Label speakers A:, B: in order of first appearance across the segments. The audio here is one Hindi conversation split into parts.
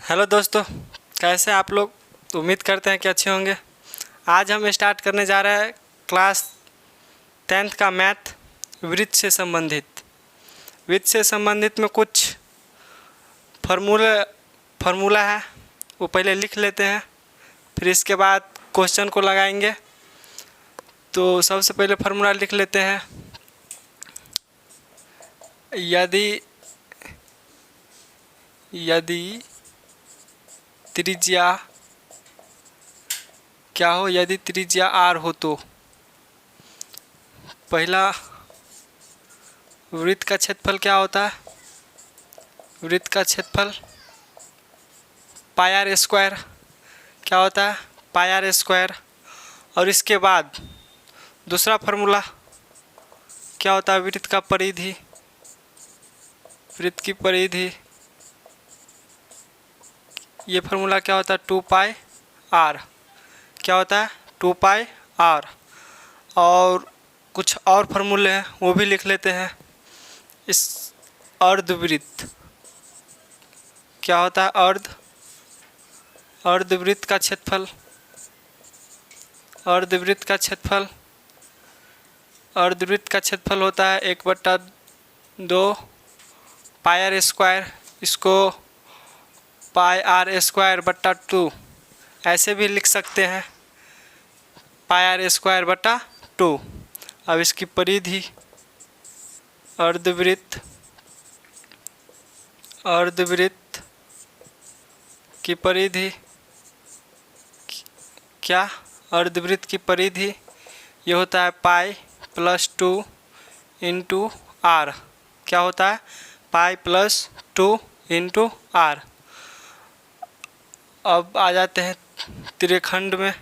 A: हेलो दोस्तों, कैसे आप लोग। उम्मीद करते हैं कि अच्छे होंगे। आज हम स्टार्ट करने जा रहे हैं क्लास 10th का मैथ वृत्त से संबंधित। वृत्त से संबंधित में कुछ फार्मूला है, वो पहले लिख लेते हैं, फिर इसके बाद क्वेश्चन को लगाएंगे। तो सबसे पहले फार्मूला लिख लेते हैं। यदि त्रिज्या क्या हो, यदि त्रिज्या r हो तो पहला वृत्त का क्षेत्रफल क्या होता है। वृत्त का क्षेत्रफल पाई आर स्क्वायर क्या होता है, पाई आर स्क्वायर। और इसके बाद दूसरा फार्मूला क्या होता है, वृत्त का परिधि। वृत्त की परिधि, ये फार्मूला क्या होता है, 2 पाई आर। क्या होता है, 2 पाई आर। और कुछ और फार्मूले हैं, वो भी लिख लेते हैं। इस अर्धवृत्त क्या होता है, अर्धवृत्त का क्षेत्रफल। अर्धवृत्त का क्षेत्रफल होता है 1/2 पाई आर स्क्वायर। इसको पाई आर स्क्वायर बट्टा 2 ऐसे भी लिख सकते हैं, पाई आर स्क्वायर बटा 2। अब इसकी परिधि, अर्धवृत्त की परिधि क्या, अर्धवृत्त की परिधि ये होता है पाई प्लस 2 इंटू आर। क्या होता है, पाई प्लस 2 इंटू आर। अब आ जाते हैं त्रिज्यखंड में।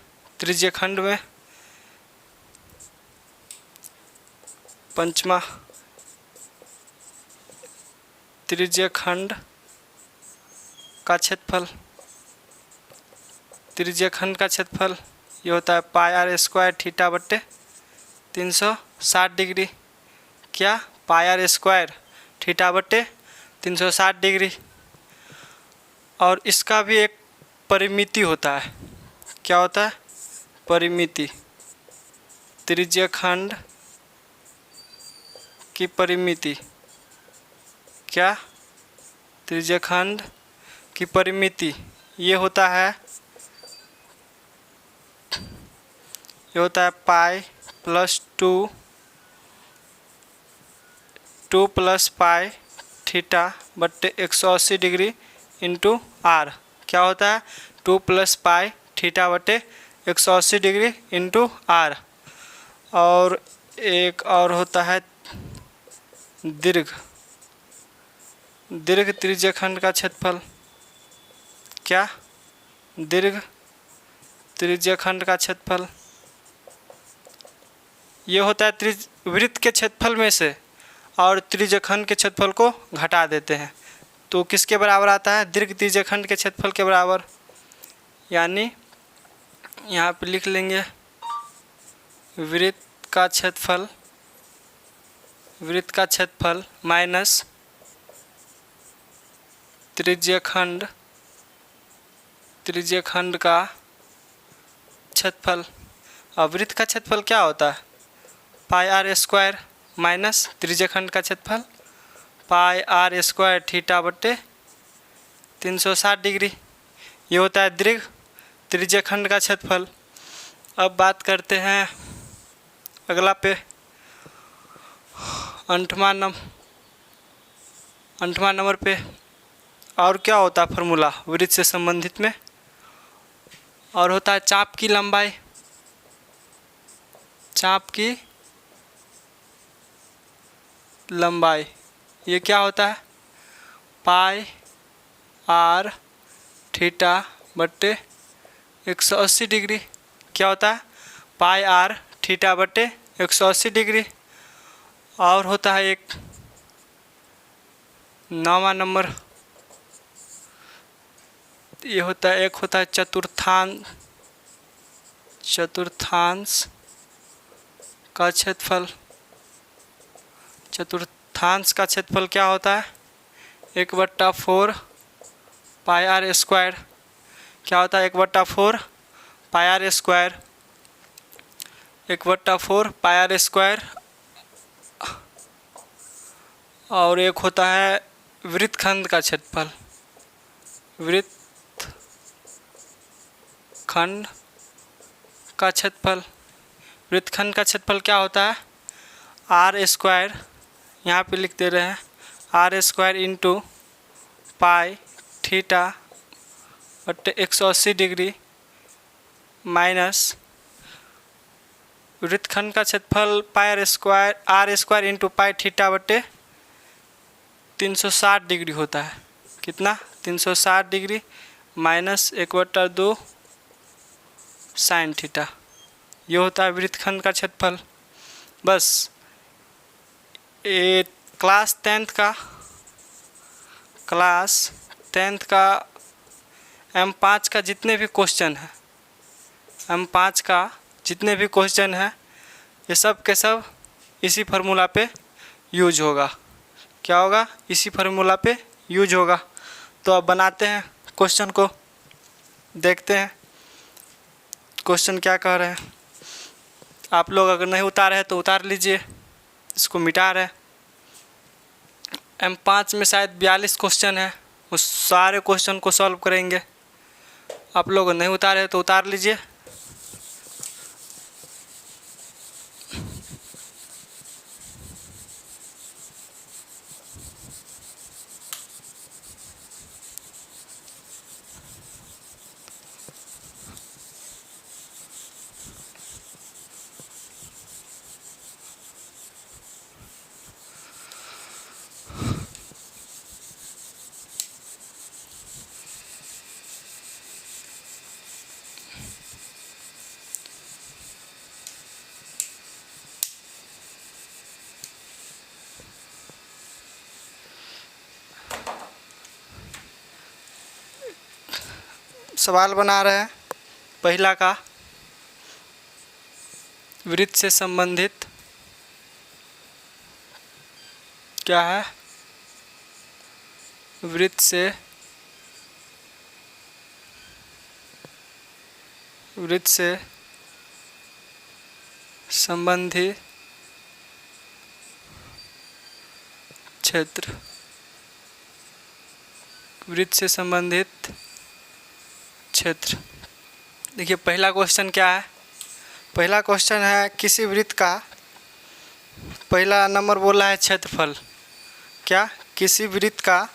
A: पंचमा त्रिज्यखंड का क्षेत्रफल ये होता है पाई आर स्क्वायर थीटा बट्टे 360 डिग्री। क्या, पाई आर स्क्वायर थीटा बट्टे 360 डिग्री। और इसका भी एक परिमिति होता है। क्या होता है, परिमिति। त्रिज्यखंड की परिमिति क्या, त्रिज्यखंड की परिमिति ये होता है pi plus 2 plus pi theta बट्टे 180 डिग्री इंटू आर। क्या होता है, 2 प्लस पाई थीटा बटे 180 डिग्री इंटू आर। और एक और होता है दीर्घ त्रिज्यखंड का क्षेत्रफल। क्या, दीर्घ त्रिज्यखंड का क्षेत्रफल ये होता है वृत्त के क्षेत्रफल में से और त्रिज्यखंड के क्षेत्रफल को घटा देते हैं तो किसके बराबर आता है, दीर्घ त्रिज्यखंड के क्षेत्रफल के बराबर। यानी यहाँ पे लिख लेंगे वृत्त का क्षेत्रफल माइनस त्रिज्यखंड का क्षेत्रफल। अब वृत्त का क्षेत्रफल क्या होता है, पाई आर स्क्वायर माइनस त्रिज्यखंड का क्षेत्रफल पाई आर स्क्वायर थीटा बट्टे 360 डिग्री। ये होता है दीर्घ त्रिज्यखंड का क्षेत्रफल। अब बात करते हैं अगला पे, 8वां नंबर पे। और क्या होता है फार्मूला वृत्त से संबंधित में, और होता है चाप की लंबाई। ये क्या होता है, पाई आर थीटा बट्टे 180 डिग्री। क्या होता है, पाई आर थीटा बट्टे 180 डिग्री। और होता है एक 9वां नंबर, ये होता है चतुर्थांश का क्षेत्रफल। चतुर्थांश का क्षेत्रफल क्या होता है, 1/4 पाई आर स्क्वायर क्या होता है 1/4 pi r square, 1/4 pi r square. और एक होता है वृत्तखंड का क्षेत्रफल, वृत्तखंड का क्षेत्रफल। वृत्तखंड का क्षेत्रफल क्या होता है आर स्क्वायर, यहाँ पे लिख दे रहे हैं r square into pi theta बट्टे 180 डिग्री माइनस वृत्तखंड का क्षेत्रफल pi r square into pi theta बट्टे 360 डिग्री होता है। कितना 360 डिग्री माइनस 1/2 साइन थीटा, ये होता है वृत्तखंड का क्षेत्रफल। बस ये क्लास 10th का M5 का जितने भी क्वेश्चन हैं, M5 का जितने भी क्वेश्चन हैं ये सब के सब इसी फार्मूला पे यूज होगा। क्या होगा इसी फार्मूला पे यूज होगा। तो अब बनाते हैं क्वेश्चन को, देखते हैं क्वेश्चन क्या कह रहे हैं। आप लोग अगर नहीं उतारे हैं तो उतार लीजिए, इसको मिटा रहे हैं। M5 में शायद 42 क्वेश्चन है, उस सारे क्वेश्चन को सॉल्व करेंगे। आप लोग नहीं उतारे हैं तो उतार लीजिए। सवाल बना रहे हैं पहला का, वृत्त से संबंधित क्या है, वृत्त से संबंधित क्षेत्र, वृत्त से संबंधित क्षेत्र। देखिए पहला क्वेश्चन क्या है, पहला क्वेश्चन है किसी वृत्त का, पहला नंबर बोला है क्षेत्रफल। क्या किसी वृत्त का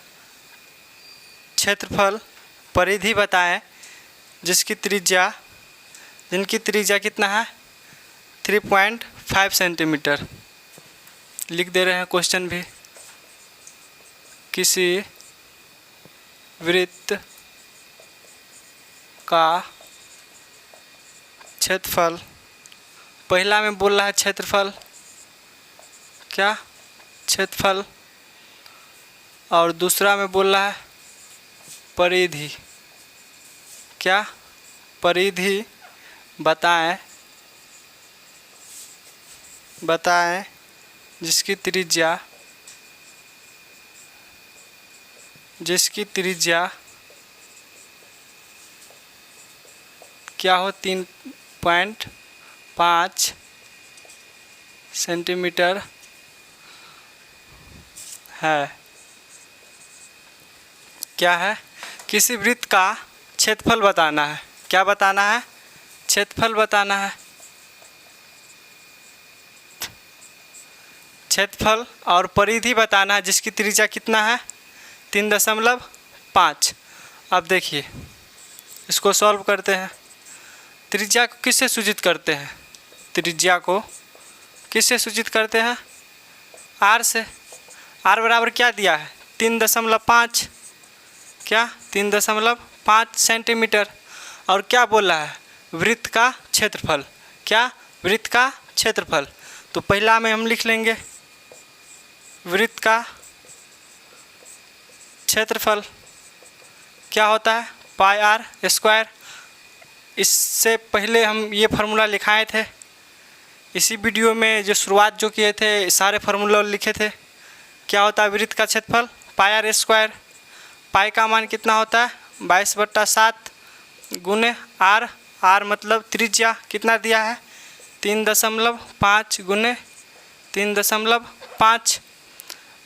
A: क्षेत्रफल परिधि बताएं जिनकी त्रिज्या कितना है 3.5 सेंटीमीटर। लिख दे रहे हैं क्वेश्चन भी, किसी वृत्त का क्षेत्रफल, पहला में बोल रहा है क्षेत्रफल, क्या क्षेत्रफल, और दूसरा में बोल रहा है परिधि। क्या परिधि बताएं जिसकी त्रिज्या क्या हो 3.5 सेंटीमीटर है। क्या है किसी वृत्त का क्षेत्रफल बताना है। क्या बताना है, क्षेत्रफल बताना है। क्षेत्रफल और परिधि बताना है जिसकी त्रिज्या कितना है 3.5। अब देखिए इसको सॉल्व करते हैं। त्रिज्या को किससे सूचित करते हैं, त्रिज्या को किससे सूचित करते हैं r से। r बराबर क्या दिया है 3.5, क्या 3.5 सेंटीमीटर। और क्या बोला है वृत्त का क्षेत्रफल, क्या वृत्त का क्षेत्रफल। तो पहला में हम लिख लेंगे वृत्त का क्षेत्रफल क्या होता है पाई आर स्क्वायर। इससे पहले हम ये फार्मूला लिखाए थे, इसी वीडियो में जो शुरुआत जो किए थे सारे फार्मूला लिखे थे। क्या होता है वृत्त का क्षेत्रफल पाई आर स्क्वायर। पाई का मान कितना होता है 22/7 गुने आर, आर मतलब त्रिज्या कितना दिया है 3.5 गुने 3.5।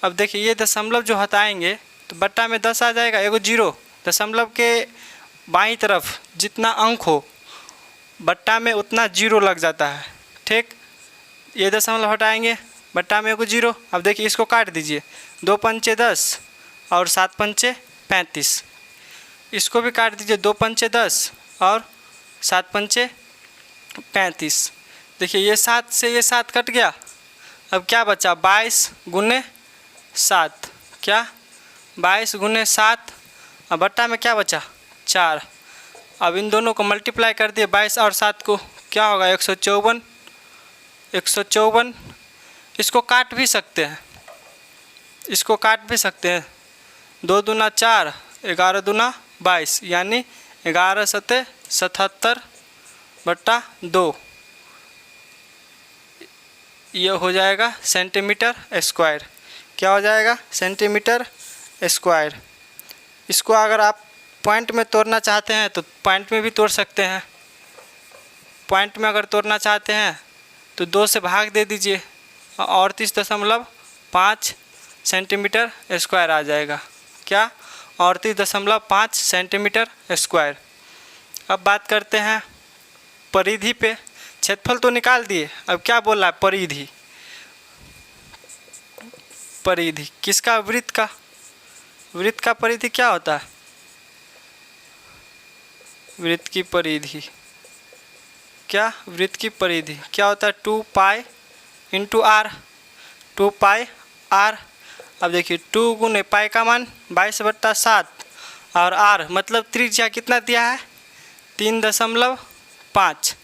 A: अब देखिए ये दशमलव जो हटाएंगे तो बट्टा में 10 आ जाएगा, एगो जीरो, दशमलव के बाईं तरफ जितना अंक हो बट्टा में उतना जीरो लग जाता है। ठीक, ये दशमलव हटाएंगे, बट्टा में एगो जीरो। अब देखिए इसको काट दीजिए, 2 पंचे 10 और 7 पंचे 35। इसको भी काट दीजिए, 2 पंचे 10 और 7 पंचे 35। देखिए ये 7 से ये 7 कट गया, अब क्या बचा 22 गुने 7, क्या 22 गुने 7, अब बट्टा में क्या बचा 4। अब इन दोनों को मल्टीप्लाई कर दिए 22 और 7 को, क्या होगा 154, 154। इसको काट भी सकते हैं, इसको काट भी सकते हैं, 2 दूना 4, 11 दूना 22, यानी 11 सते 77/2, ये हो जाएगा सेंटीमीटर स्क्वायर। क्या हो जाएगा सेंटीमीटर स्क्वायर। इसको अगर आप पॉइंट में तोड़ना चाहते हैं तो पॉइंट में भी तोड़ सकते हैं। पॉइंट में अगर तोड़ना चाहते हैं तो 2 से भाग दे दीजिए, 38.5 सेंटीमीटर स्क्वायर आ जाएगा। क्या 38.5 सेंटीमीटर स्क्वायर। अब बात करते हैं परिधि पे। क्षेत्रफल तो निकाल दिए, अब क्या बोला है परिधि। परिधि किसका, वृत्त का। वृत्त का परिधि क्या होता है, वृत्त की परिधि, क्या वृत्त की परिधि क्या होता है 2 pi into r, 2 pi r. अब देखिए 2 गुने पाई का मान 22/7 और आर मतलब त्रिज्या कितना दिया है 3.5।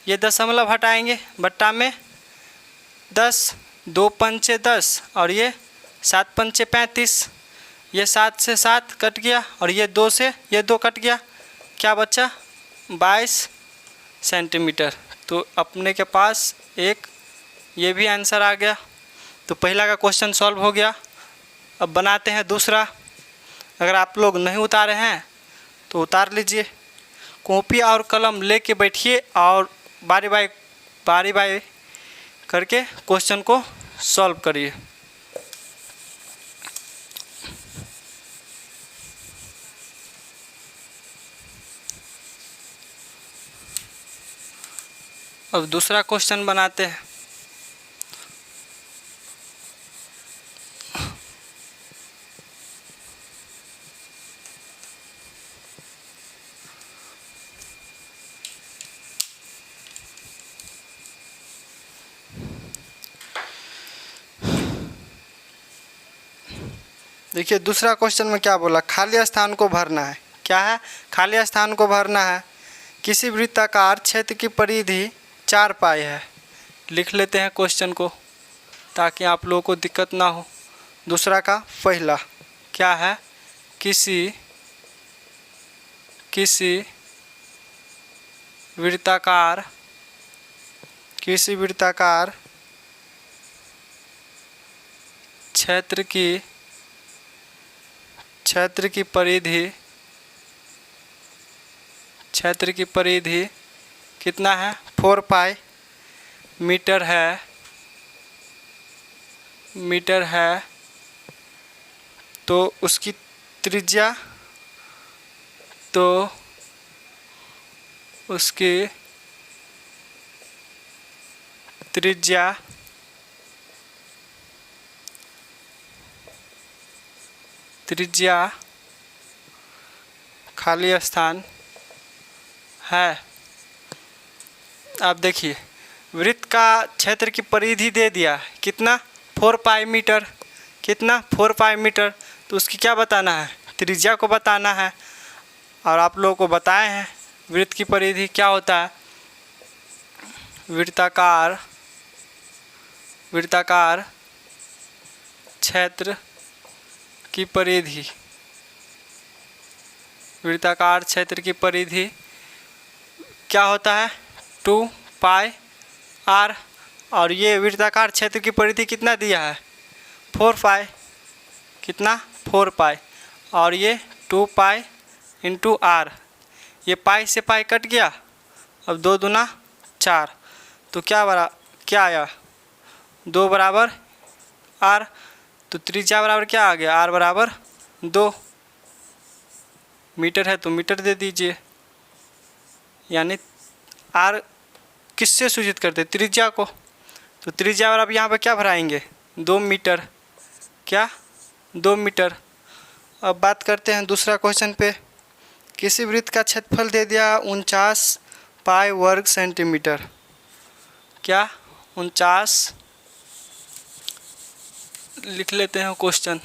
A: ये दशमलव हटाएंगे, बट्टा में 10, 2 पंचे 10 और ये 7 पंचे 35। ये 7 से 7 कट गया और ये 2 से ये 2 कट गया, क्या बचा 22 सेंटीमीटर। तो अपने के पास एक ये भी आंसर आ गया। तो पहला का क्वेश्चन सॉल्व हो गया। अब बनाते हैं दूसरा। अगर आप लोग नहीं उतारे हैं तो उतार लीजिए, कॉपी और कलम लेके बैठिए और बारी बारी करके क्वेश्चन को सॉल्व करिए। अब दूसरा क्वेश्चन बनाते हैं। देखिए दूसरा क्वेश्चन में क्या बोला, खाली स्थान को भरना है। क्या है, खाली स्थान को भरना है। किसी वृत्ताकार क्षेत्र की परिधि 4 पाई है। लिख लेते हैं क्वेश्चन को ताकि आप लोगों को दिक्कत ना हो। दूसरा का पहला क्या है, किसी वृत्ताकार क्षेत्र की परिधि कितना है 4 पाई मीटर है। तो उसकी त्रिज्या खाली स्थान है। आप देखिए वृत्त का क्षेत्र की परिधि दे दिया कितना 4 पाई मीटर, कितना 4 पाई मीटर। तो उसकी क्या बताना है, त्रिज्या को बताना है। और आप लोगों को बताए हैं वृत्त की परिधि क्या होता है, वृत्ताकार क्षेत्र की परिधि। वृत्ताकार क्षेत्र की परिधि क्या होता है 2 पाई आर। और ये वृत्ताकार क्षेत्र की परिधि कितना दिया है 4 पाई, कितना 4 पाई, और ये 2 पाई इंटू आर, ये पाई से पाई कट गया, अब 2 दूना 4, तो क्या आया 2 बराबर आर, तो त्रिज्या बराबर क्या आ गया आर बराबर 2, मीटर है तो मीटर दे दीजिए, यानी आर किससे सूचित करते त्रिज्या को, तो त्रिज्या बराबर यहाँ पर क्या भराएंगे 2 मीटर, क्या 2 मीटर। अब बात करते हैं दूसरा क्वेश्चन पे, किसी वृत्त का क्षेत्रफल दे दिया 49 पाई वर्ग सेंटीमीटर, क्या 49 लिख लेते हैं क्वेश्चन।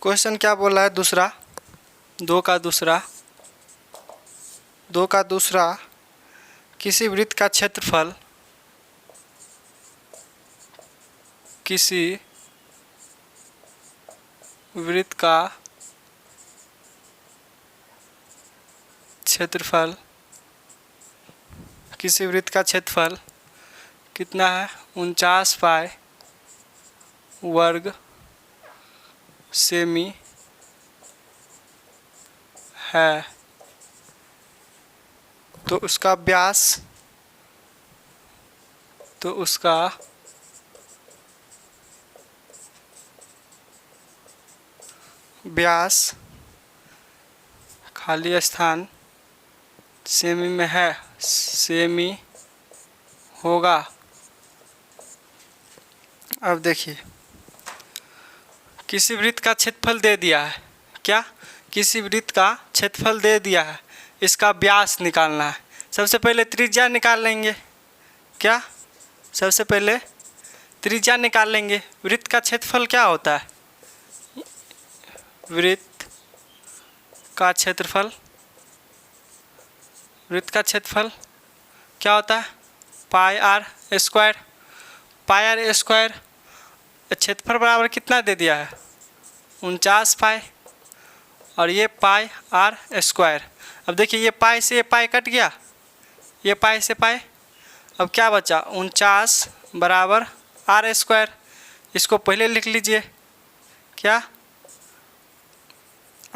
A: क्वेश्चन क्या बोला है दूसरा, 2 का दूसरा किसी वृत्त का क्षेत्रफल, किसी वृत्त का क्षेत्रफल, किसी वृत्त का क्षेत्रफल कितना है 49 पाई वर्ग सेमी है, तो उसका व्यास खाली स्थान सेमी में है, सेमी होगा। अब देखिए किसी वृत्त का क्षेत्रफल दे दिया है, क्या किसी वृत्त का क्षेत्रफल दे दिया है, इसका व्यास निकालना है। सबसे पहले त्रिज्या निकाल लेंगे, क्या सबसे पहले त्रिज्या निकाल लेंगे। वृत्त का क्षेत्रफल क्या होता है, वृत्त का क्षेत्रफल क्या होता है pi r square, pi r square, क्षेत्रफल बराबर कितना दे दिया है 49 पाई, और ये पाई आर स्क्वायर। अब देखिए ये पाई से ये पाई कट गया, ये पाई से पाई, अब क्या बचा 49 बराबर आर स्क्वायर, इसको पहले लिख लीजिए, क्या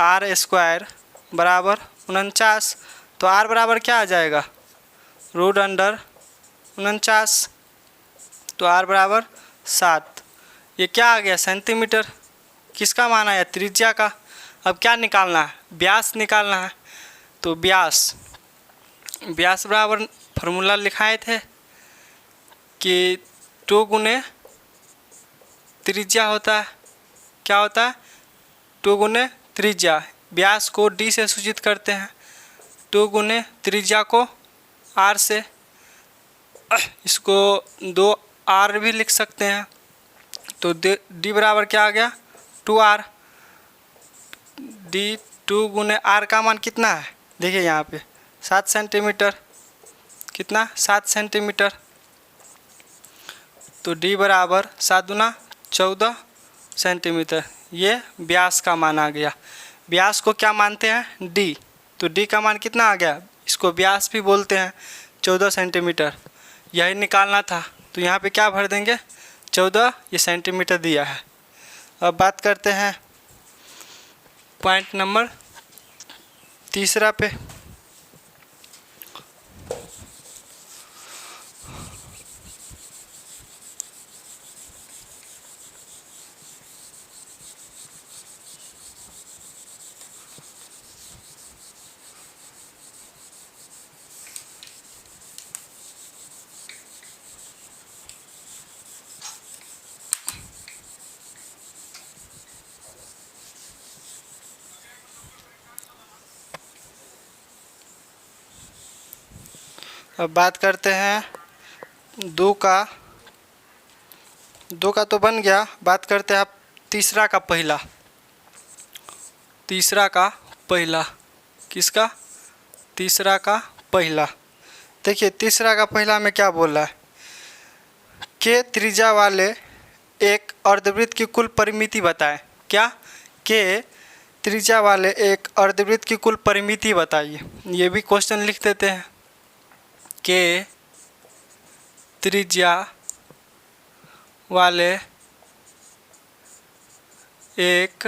A: आर स्क्वायर बराबर 49, तो आर बराबर क्या आ जाएगा रूट अंडर 49, तो आर बराबर 7, ये क्या आ गया सेंटीमीटर, किसका मान आया त्रिज्या का। अब क्या निकालना है व्यास निकालना है, तो व्यास बराबर फार्मूला लिखाए थे कि 2 गुने त्रिज्या होता है, क्या होता है 2 गुने त्रिज्या, व्यास को डी से सूचित करते हैं, 2 गुने त्रिज्या को आर से, इसको 2 आर भी लिख सकते हैं, तो डी बराबर क्या आ गया 2r, डी 2 गुने आर का मान कितना है देखिए यहाँ पे 7 सेंटीमीटर, कितना 7 सेंटीमीटर, तो डी बराबर 7 दूना 14 सेंटीमीटर, ये व्यास का मान आ गया। व्यास को क्या मानते हैं डी, तो डी का मान कितना आ गया, इसको व्यास भी बोलते हैं 14 सेंटीमीटर, यही निकालना था, तो यहाँ पे क्या भर देंगे 14, ये सेंटीमीटर दिया है। अब बात करते हैं पॉइंट नंबर 3 पे, अब बात करते हैं 2 का तो बन गया, बात करते हैं आप तीसरा का पहला, किसका तीसरा का पहला। देखिए तीसरा का पहला में क्या बोल रहा है, के त्रिज्या वाले एक अर्धवृत्त की कुल परिमिति बताएं, क्या के त्रिज्या वाले एक अर्धवृत्त की कुल परिमिति बताइए। ये भी क्वेश्चन लिख देते हैं कि त्रिज्या वाले एक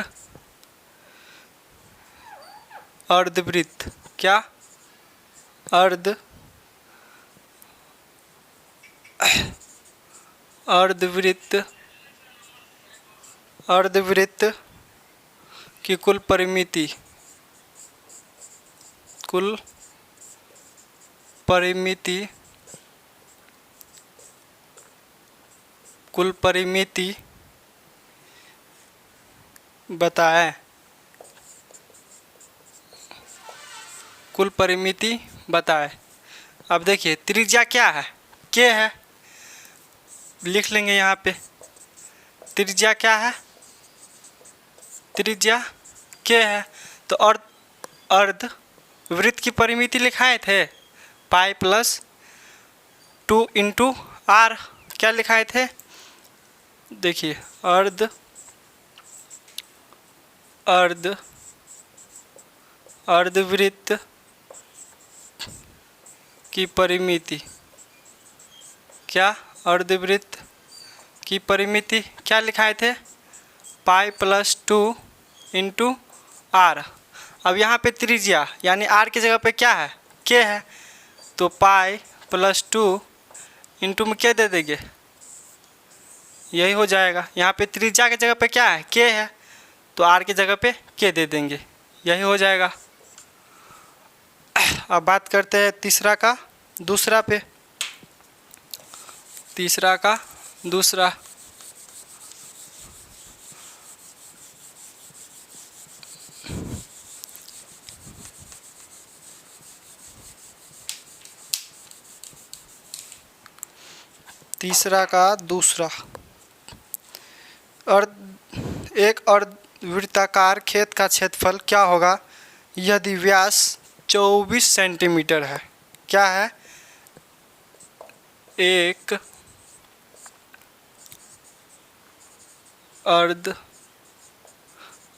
A: अर्धवृत्त, क्या अर्धवृत्त की कुल परिमिति बताएं। कुल परिमिति बताएं। अब देखिए त्रिज्या क्या है, के है, लिख लेंगे यहाँ पे। त्रिज्या क्या है, त्रिज्या के है। तो अर्धवृत्त की परिमिति लिखाए थे पाई प्लस 2 इंटू आर। क्या लिखाए थे, देखिए अर्धवृत्त की परिमिति, क्या अर्धवृत्त की परिमिति क्या लिखाए थे, पाई प्लस 2 इंटू आर। अब यहाँ पे त्रिज्या यानी आर की जगह पे क्या है, के है, तो पाई प्लस 2 इंटू में क्या दे देंगे, यही हो जाएगा। यहाँ पे त्रिज्या की जगह पे क्या है, के है, तो आर की जगह पे के दे देंगे, यही हो जाएगा। अब बात करते हैं तीसरा का दूसरा पे। तीसरा का दूसरा, तीसरा का दूसरा, एक अर्धवृत्ताकार खेत का क्षेत्रफल क्या होगा यदि व्यास 24 सेंटीमीटर है। क्या है, एक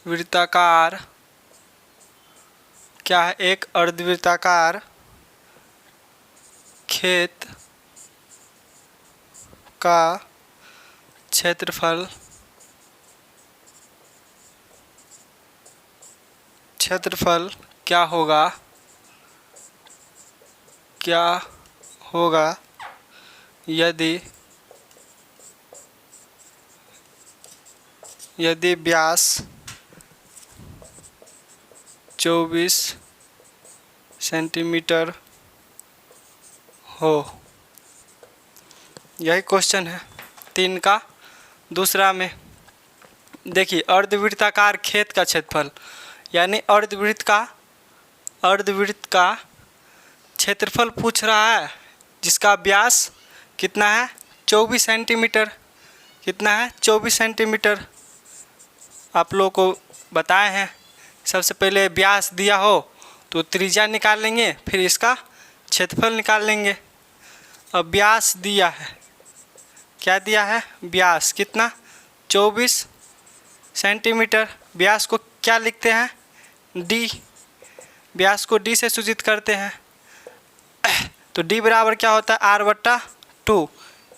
A: अर्धवृत्ताकार, क्या है, एक अर्धवृत्ताकार खेत का क्षेत्रफल क्या होगा यदि व्यास 24 सेंटीमीटर हो। यही क्वेश्चन है 3 का दूसरा में। देखिए अर्धवृत्ताकार खेत का क्षेत्रफल यानी अर्धवृत्त का क्षेत्रफल पूछ रहा है, जिसका व्यास कितना है, 24 सेंटीमीटर। कितना है, 24 सेंटीमीटर। आप लोगों को बताए हैं, सबसे पहले व्यास दिया हो तो त्रिज्या निकाल लेंगे, फिर इसका क्षेत्रफल निकाल लेंगे। अब व्यास दिया है, क्या दिया है, व्यास कितना, 24 सेंटीमीटर। व्यास को क्या लिखते हैं, डी। व्यास को डी से सूचित करते हैं। तो डी बराबर क्या होता है, r/2,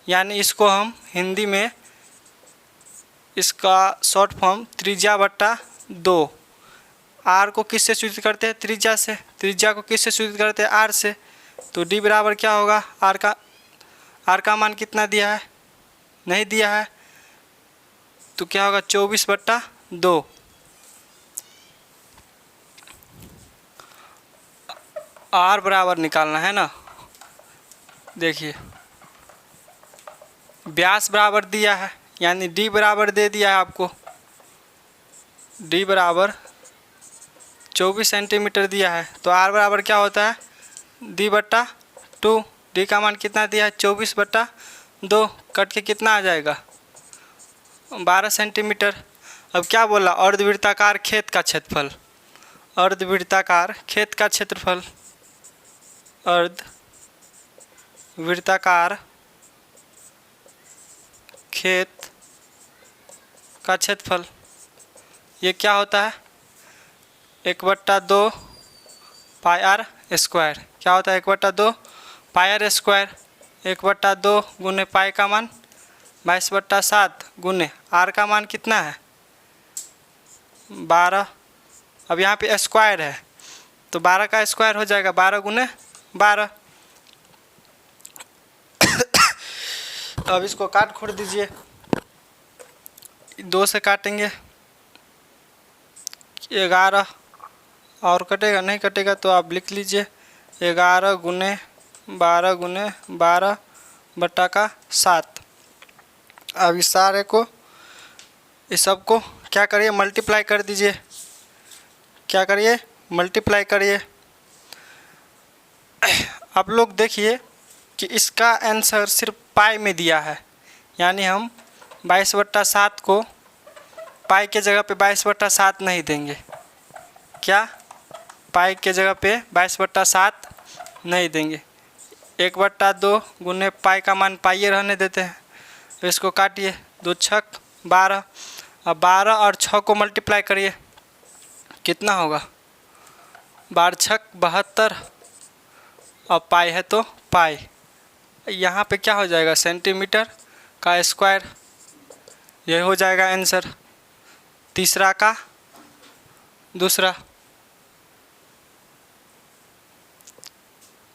A: यानी इसको हम हिंदी में इसका शॉर्ट फॉर्म त्रिज्या/2। आर को किससे सूचित करते हैं, त्रिज्या से। त्रिज्या को किससे सूचित करते हैं, आर से। तो डी बराबर क्या होगा, आर का मान कितना दिया है, नहीं दिया है, तो क्या होगा, 24/2। आर बराबर निकालना है ना। देखिए व्यास बराबर दिया है, यानी डी बराबर दे दिया है आपको। डी बराबर 24 सेंटीमीटर दिया है, तो आर बराबर क्या होता है, d/2। डी का मान कितना दिया है, 24/2। कट के कितना आ जाएगा, 12 सेंटीमीटर। अब क्या बोला, अर्धवृत्ताकार खेत का क्षेत्रफल। अर्धवृत्ताकार खेत का क्षेत्रफल, अर्धवृत्ताकार खेत का क्षेत्रफल, ये क्या होता है, 1/2 पाई आर स्क्वायर। क्या होता है 1/2 पाई आर स्क्वायर। 1/2 गुने पाई का मान 22/7 गुने आर का मान कितना है 12। अब यहाँ पे स्क्वायर है तो 12 का स्क्वायर हो जाएगा 12 गुने 12। अब इसको काट खोड़ दीजिए, 2 से काटेंगे 11 और कटेगा नहीं कटेगा तो आप लिख लीजिए 11 गुने 12 गुने 12/7। अब इस सारे को इस सब को क्या करिए मल्टीप्लाई कर दीजिए। क्या करिए मल्टीप्लाई करिए। आप लोग देखिए कि इसका आंसर सिर्फ पाई में दिया है, यानी हम 22/7 को पाई के जगह पे 22/7 नहीं देंगे। क्या पाई के जगह पे 22/7 नहीं देंगे। 1/2 गुने पाई का मान पाई रहने देते हैं। तो इसको काटिए 2 छक 12। अब 12 और 6 को मल्टीप्लाई करिए, कितना होगा 12 छक 72। अब पाई है तो पाई, यहाँ पे क्या हो जाएगा सेंटीमीटर का स्क्वायर। यह हो जाएगा आंसर तीसरा का दूसरा।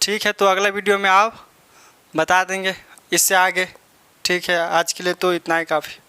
A: ठीक है, तो अगला वीडियो में आप बता देंगे इससे आगे। ठीक है, आज के लिए तो इतना ही काफ़ी।